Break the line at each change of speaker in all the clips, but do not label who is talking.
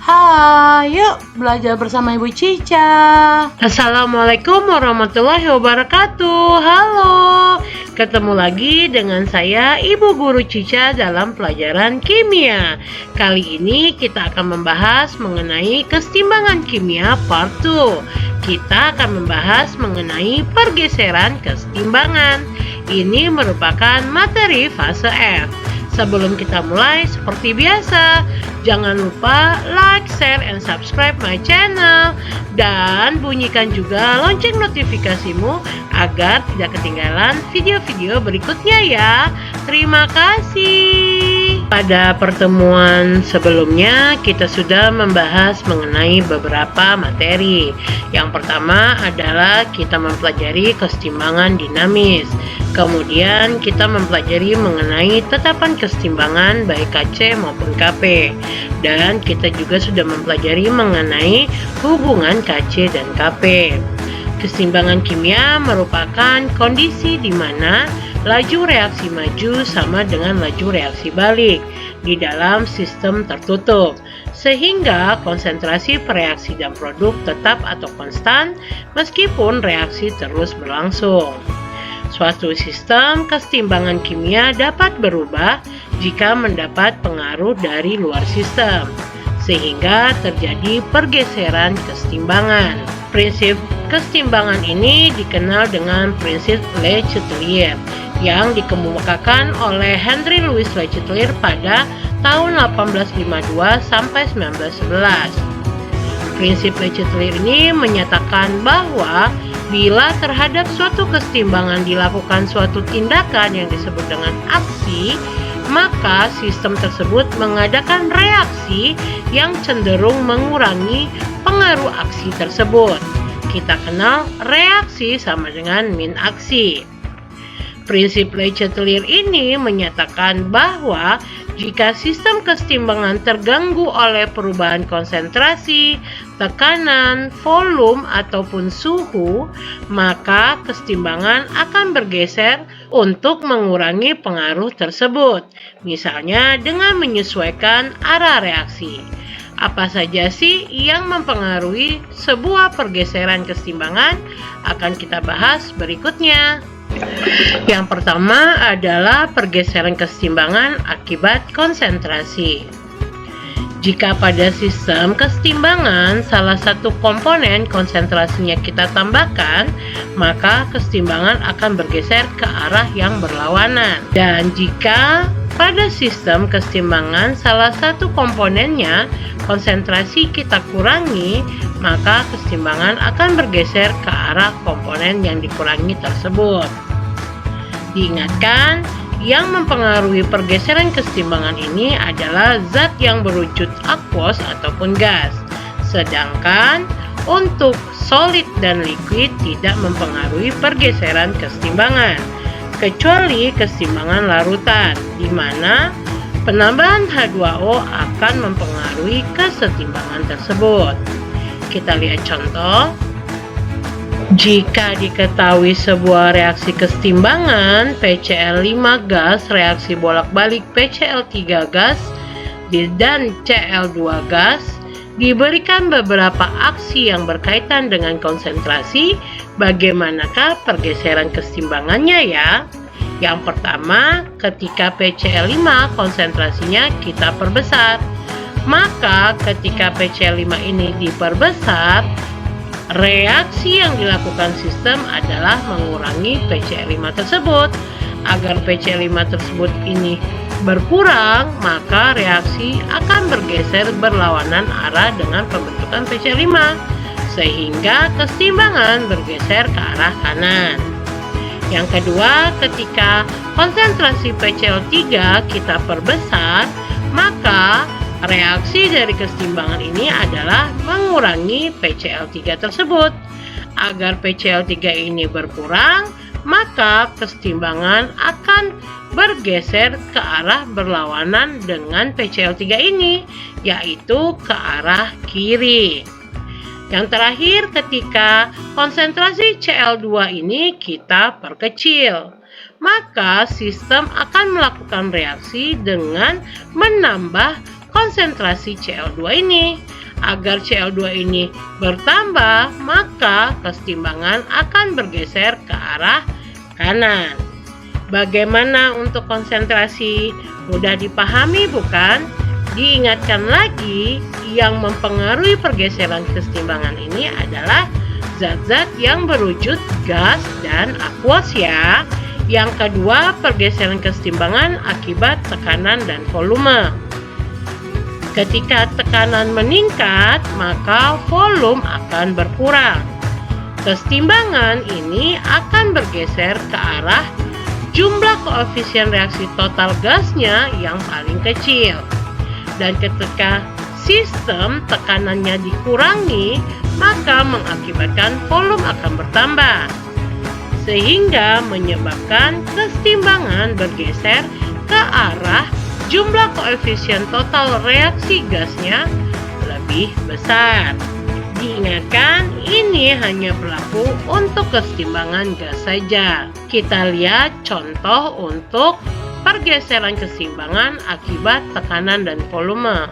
Hai, yuk belajar bersama Ibu Cica. Assalamualaikum warahmatullahi wabarakatuh. Halo, ketemu lagi dengan saya Ibu Guru Cica dalam pelajaran kimia. Kali ini kita akan membahas mengenai keseimbangan kimia part 2. Kita akan membahas mengenai pergeseran keseimbangan. Ini merupakan materi fase F. Sebelum kita mulai, seperti biasa, jangan lupa like, share, and subscribe my channel. Dan bunyikan juga lonceng notifikasimu agar tidak ketinggalan video-video berikutnya ya. Terima kasih. Pada pertemuan sebelumnya, kita sudah membahas mengenai beberapa materi. Yang pertama adalah kita mempelajari keseimbangan dinamis. Kemudian kita mempelajari mengenai tetapan keseimbangan baik KC maupun KP. Dan kita juga sudah mempelajari mengenai hubungan KC dan KP. Keseimbangan kimia merupakan kondisi di mana laju reaksi maju sama dengan laju reaksi balik di dalam sistem tertutup, sehingga konsentrasi pereaksi dan produk tetap atau konstan meskipun reaksi terus berlangsung. Suatu sistem keseimbangan kimia dapat berubah jika mendapat pengaruh dari luar sistem, sehingga terjadi pergeseran keseimbangan. Prinsip keseimbangan ini dikenal dengan prinsip Le Chatelier yang dikemukakan oleh Henry Louis Le Chatelier pada tahun 1852 sampai 1911. Prinsip Le Chatelier ini menyatakan bahwa bila terhadap suatu keseimbangan dilakukan suatu tindakan yang disebut dengan aksi, maka sistem tersebut mengadakan reaksi yang cenderung mengurangi pengaruh aksi tersebut. Kita kenal reaksi sama dengan min aksi. Prinsip Le Chatelier ini menyatakan bahwa jika sistem keseimbangan terganggu oleh perubahan konsentrasi, tekanan, volume, ataupun suhu, maka keseimbangan akan bergeser untuk mengurangi pengaruh tersebut, misalnya dengan menyesuaikan arah reaksi. Apa saja sih yang mempengaruhi sebuah pergeseran keseimbangan akan kita bahas berikutnya. Yang pertama adalah pergeseran keseimbangan akibat konsentrasi. Jika pada sistem keseimbangan salah satu komponen konsentrasinya kita tambahkan, maka keseimbangan akan bergeser ke arah yang berlawanan. Dan jika pada sistem keseimbangan salah satu komponennya konsentrasi kita kurangi, maka keseimbangan akan bergeser ke arah komponen yang dikurangi tersebut. Diingatkan, yang mempengaruhi pergeseran keseimbangan ini adalah zat yang berwujud aquos ataupun gas. Sedangkan untuk solid dan liquid tidak mempengaruhi pergeseran keseimbangan, kecuali keseimbangan larutan, di mana penambahan H2O akan mempengaruhi keseimbangan tersebut. Kita lihat contoh. Jika diketahui sebuah reaksi keseimbangan PCl5 gas reaksi bolak-balik PCl3 gas dan Cl2 gas, diberikan beberapa aksi yang berkaitan dengan konsentrasi, bagaimanakah pergeseran keseimbangannya ya? Yang pertama, ketika PCl5 konsentrasinya kita perbesar, maka ketika PCl5 ini diperbesar, reaksi yang dilakukan sistem adalah mengurangi PCl5 tersebut. Agar PCl5 tersebut ini berkurang, maka reaksi akan bergeser berlawanan arah dengan pembentukan PCl5, sehingga keseimbangan bergeser ke arah kanan. Yang kedua, ketika konsentrasi PCl3 kita perbesar, maka reaksi dari keseimbangan ini adalah mengurangi PCl3 tersebut. Agar PCl3 ini berkurang, maka keseimbangan akan bergeser ke arah berlawanan dengan PCl3 ini, yaitu ke arah kiri. Yang terakhir, ketika konsentrasi Cl2 ini kita perkecil, maka sistem akan melakukan reaksi dengan menambah konsentrasi Cl2 ini. Agar Cl2 ini bertambah, maka kesetimbangan akan bergeser ke arah kanan. Bagaimana untuk konsentrasi? Mudah dipahami bukan? Diingatkan lagi, yang mempengaruhi pergeseran kesetimbangan ini adalah zat-zat yang berwujud gas dan aquos ya. Yang kedua, pergeseran kesetimbangan akibat tekanan dan volume. Ketika tekanan meningkat, maka volume akan berkurang. Kesetimbangan ini akan bergeser ke arah jumlah koefisien reaksi total gasnya yang paling kecil. Dan ketika sistem tekanannya dikurangi, maka mengakibatkan volume akan bertambah, sehingga menyebabkan kesetimbangan bergeser ke arah jumlah koefisien total reaksi gasnya lebih besar. Diingatkan, ini hanya berlaku untuk kesetimbangan gas saja. Kita lihat contoh untuk pergeseran kesetimbangan akibat tekanan dan volume.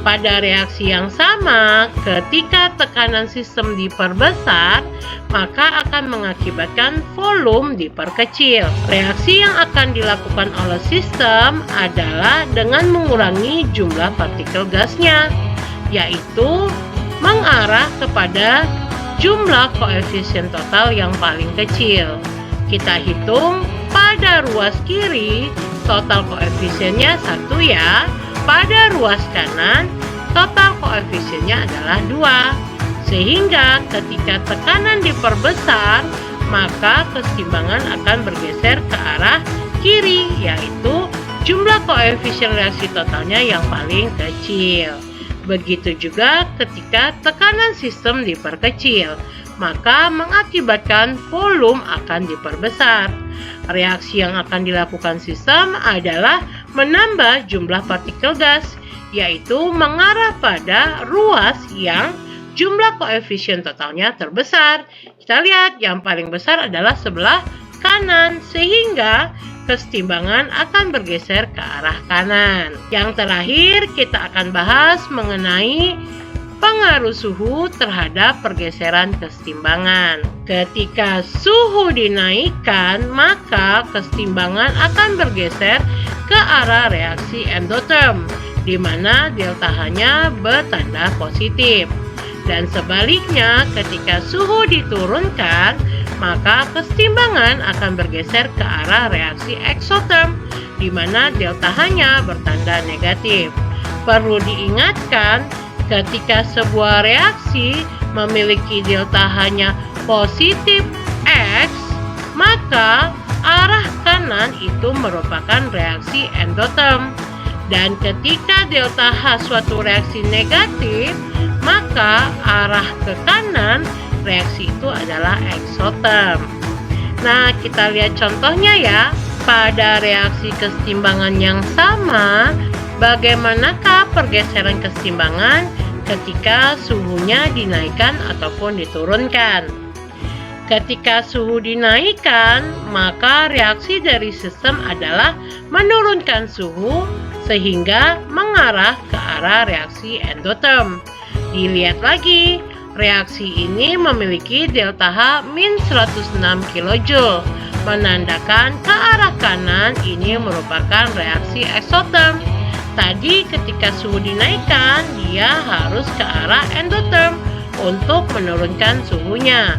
Pada reaksi yang sama, ketika tekanan sistem diperbesar, maka akan mengakibatkan volume diperkecil. Reaksi yang akan dilakukan oleh sistem adalah dengan mengurangi jumlah partikel gasnya, yaitu mengarah kepada jumlah koefisien total yang paling kecil. Kita hitung pada ruas kiri, total koefisiennya 1 ya. Pada ruas kanan, total koefisiennya adalah 2. Sehingga ketika tekanan diperbesar, maka kesetimbangan akan bergeser ke arah kiri, yaitu jumlah koefisien reaksi totalnya yang paling kecil. Begitu juga ketika tekanan sistem diperkecil, maka mengakibatkan volume akan diperbesar. Reaksi yang akan dilakukan sistem adalah menambah jumlah partikel gas, yaitu mengarah pada ruas yang jumlah koefisien totalnya terbesar. Kita lihat yang paling besar adalah sebelah kanan, sehingga kesetimbangan akan bergeser ke arah kanan. Yang terakhir, kita akan bahas mengenai pengaruh suhu terhadap pergeseran kesetimbangan. Ketika suhu dinaikkan, maka kesetimbangan akan bergeser ke arah reaksi endotherm, di mana delta H-nya bertanda positif. Dan sebaliknya, ketika suhu diturunkan, maka kesetimbangan akan bergeser ke arah reaksi exotherm, di mana delta H-nya bertanda negatif. Perlu diingatkan, ketika sebuah reaksi memiliki delta H-nya positif X, maka arah kanan itu merupakan reaksi endotherm. Dan ketika delta H suatu reaksi negatif, maka arah ke kanan reaksi itu adalah exotherm. Nah, kita lihat contohnya ya. Pada reaksi kesetimbangan yang sama, bagaimanakah pergeseran kesetimbangan ketika suhunya dinaikkan ataupun diturunkan? Ketika suhu dinaikkan, maka reaksi dari sistem adalah menurunkan suhu sehingga mengarah ke arah reaksi endotherm. Dilihat lagi, reaksi ini memiliki delta H min 106 kJ, menandakan ke arah kanan ini merupakan reaksi exotherm. Tadi ketika suhu dinaikkan, dia harus ke arah endotherm untuk menurunkan suhunya,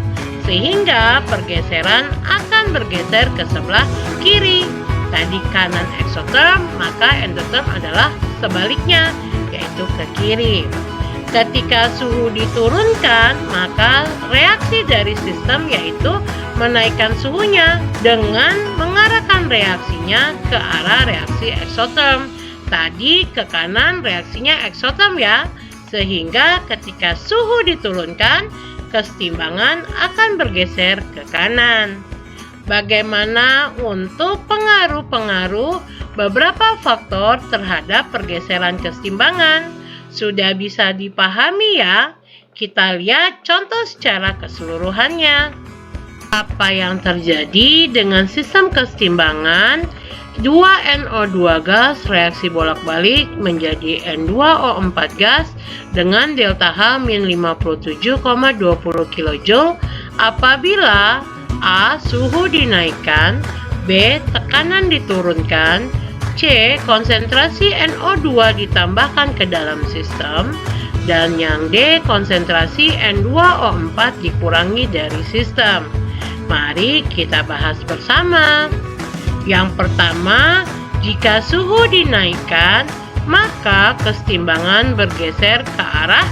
sehingga pergeseran akan bergeser ke sebelah kiri. Tadi kanan exotherm, maka endotherm adalah sebaliknya, yaitu ke kiri. Ketika suhu diturunkan, maka reaksi dari sistem yaitu menaikkan suhunya dengan mengarahkan reaksinya ke arah reaksi exotherm. Tadi ke kanan reaksinya exotherm ya, sehingga ketika suhu diturunkan, kesetimbangan akan bergeser ke kanan. Bagaimana untuk pengaruh-pengaruh beberapa faktor terhadap pergeseran kesetimbangan? Sudah bisa dipahami ya? Kita lihat contoh secara keseluruhannya. Apa yang terjadi dengan sistem kesetimbangan 2NO2 gas reaksi bolak-balik menjadi N2O4 gas dengan delta H min 57,20 kJ apabila A. Suhu dinaikkan, B. Tekanan diturunkan, C. Konsentrasi NO2 ditambahkan ke dalam sistem, dan yang D. Konsentrasi N2O4 dikurangi dari sistem. Mari kita bahas bersama. Yang pertama, jika suhu dinaikkan, maka kesetimbangan bergeser ke arah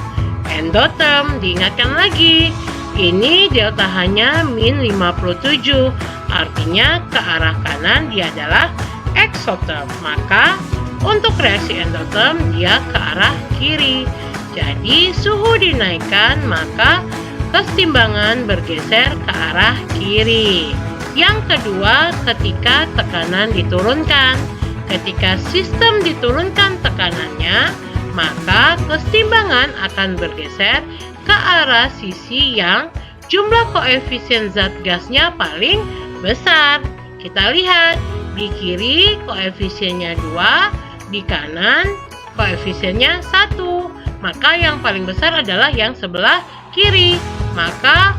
endotherm. Diingatkan lagi, ini delta H-nya min 57, artinya ke arah kanan dia adalah exotherm. Maka untuk reaksi endotherm dia ke arah kiri. Jadi suhu dinaikkan, maka kesetimbangan bergeser ke arah kiri. Yang kedua, ketika tekanan diturunkan. Ketika sistem diturunkan tekanannya, maka kesetimbangan akan bergeser ke arah sisi yang jumlah koefisien zat gasnya paling besar. Kita lihat, di kiri koefisiennya 2, di kanan koefisiennya 1. Maka yang paling besar adalah yang sebelah kiri. Maka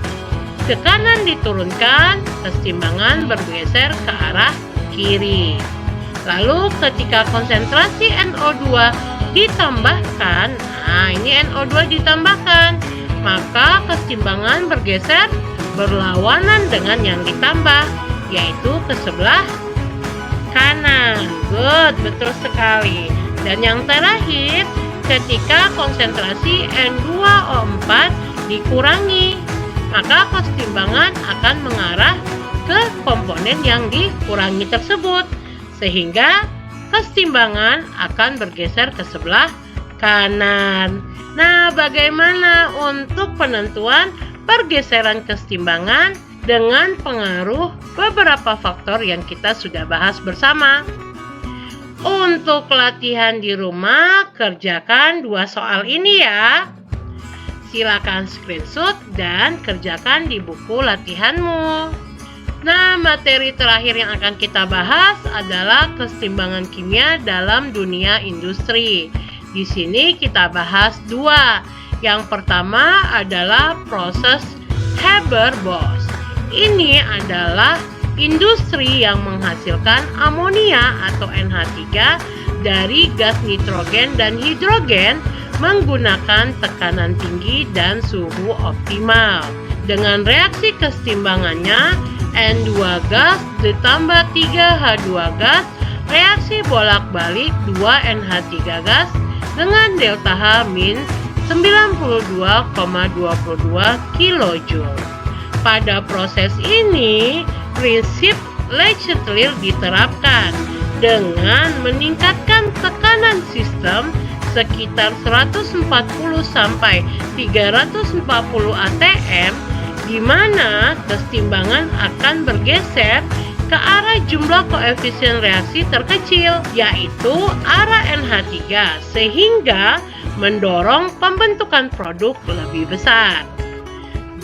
tekanan diturunkan, kesetimbangan bergeser ke arah kiri. Lalu ketika konsentrasi NO2 ditambahkan, nah ini NO2 ditambahkan, maka kesetimbangan bergeser berlawanan dengan yang ditambah, yaitu ke sebelah kanan. Good, betul sekali. Dan yang terakhir, ketika konsentrasi N2O4 dikurangi, maka kesetimbangan akan mengarah ke komponen yang dikurangi tersebut, sehingga kesetimbangan akan bergeser ke sebelah kanan. Nah, bagaimana untuk penentuan pergeseran kesetimbangan dengan pengaruh beberapa faktor yang kita sudah bahas bersama? Untuk latihan di rumah, kerjakan 2 soal ini ya. Silakan screenshot dan kerjakan di buku latihanmu. Nah, materi terakhir yang akan kita bahas adalah kesetimbangan kimia dalam dunia industri. Di sini kita bahas 2. Yang pertama adalah proses Haber-Bosch. Ini adalah industri yang menghasilkan amonia atau NH3 dari gas nitrogen dan hidrogen menggunakan tekanan tinggi dan suhu optimal. Dengan reaksi kesetimbangannya, N2 gas ditambah 3H2 gas, reaksi bolak-balik 2NH3 gas dengan delta H min 92,22 kJ. Pada proses ini, prinsip Le Chatelier diterapkan dengan meningkatkan tekanan sistem sekitar 140 sampai 340 atm, di mana kesetimbangan akan bergeser ke arah jumlah koefisien reaksi terkecil, yaitu arah NH3, sehingga mendorong pembentukan produk lebih besar.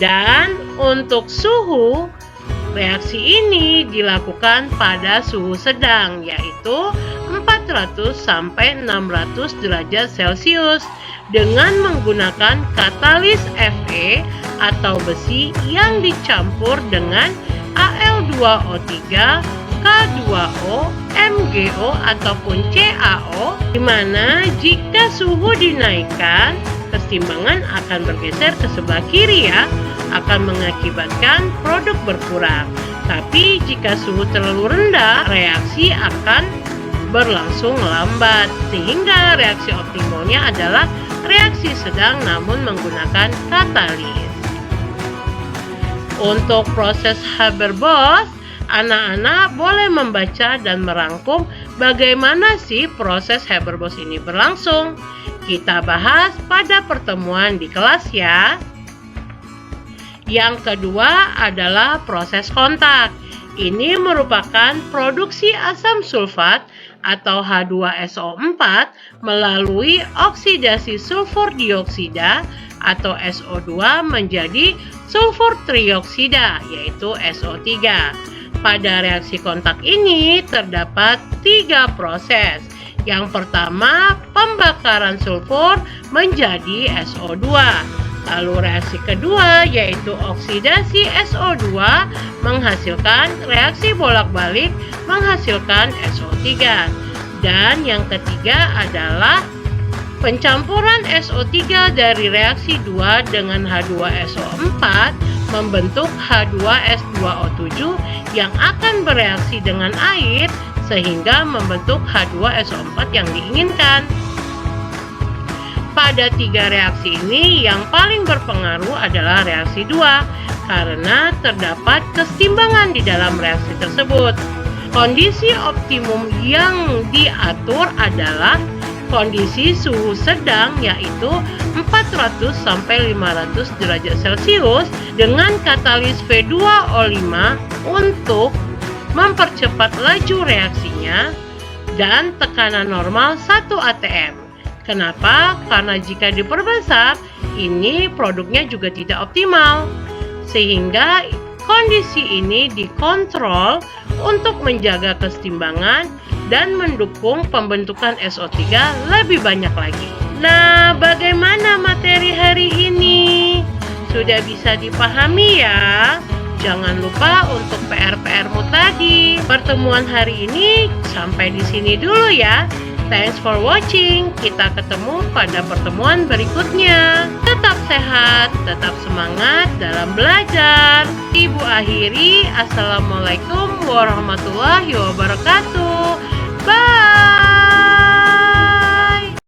Dan untuk suhu, reaksi ini dilakukan pada suhu sedang, yaitu 400 sampai 600 derajat Celcius dengan menggunakan katalis Fe atau besi yang dicampur dengan Al2O3, K2O, MgO ataupun CaO, di mana jika suhu dinaikkan, kesetimbangan akan bergeser ke sebelah kiri ya, akan mengakibatkan produk berkurang. Tapi jika suhu terlalu rendah, reaksi akan berlangsung lambat, sehingga reaksi optimalnya adalah reaksi sedang namun menggunakan katalis. Untuk proses Haber-Bosch, anak-anak boleh membaca dan merangkum bagaimana sih proses Haber-Bosch ini berlangsung. Kita bahas pada pertemuan di kelas ya. Yang kedua adalah proses kontak. Ini merupakan produksi asam sulfat atau H2SO4 melalui oksidasi sulfur dioksida atau SO2 menjadi sulfur trioksida, yaitu SO3. Pada reaksi kontak ini terdapat 3 proses. Yang pertama, pembakaran sulfur menjadi SO2. Lalu reaksi kedua yaitu oksidasi SO2 menghasilkan reaksi bolak-balik menghasilkan SO3. Dan yang ketiga adalah pencampuran SO3 dari reaksi 2 dengan H2SO4 membentuk H2S2O7 yang akan bereaksi dengan air sehingga membentuk H2SO4 yang diinginkan. Pada 3 reaksi ini yang paling berpengaruh adalah reaksi 2 karena terdapat kesetimbangan di dalam reaksi tersebut. Kondisi optimum yang diatur adalah kondisi suhu sedang yaitu 400 sampai 500 derajat Celcius dengan katalis V2O5 untuk mempercepat laju reaksinya dan tekanan normal 1 atm. Kenapa? Karena jika diperbesar, ini produknya juga tidak optimal. Sehingga kondisi ini dikontrol untuk menjaga kesetimbangan dan mendukung pembentukan SO3 lebih banyak lagi. Nah, bagaimana materi hari ini? Sudah bisa dipahami ya? Jangan lupa untuk PR-PR-mu tadi. Pertemuan hari ini sampai di sini dulu ya. Thanks for watching. Kita ketemu pada pertemuan berikutnya. Tetap sehat, tetap semangat dalam belajar. Ibu akhiri, Assalamualaikum warahmatullahi wabarakatuh. Bye.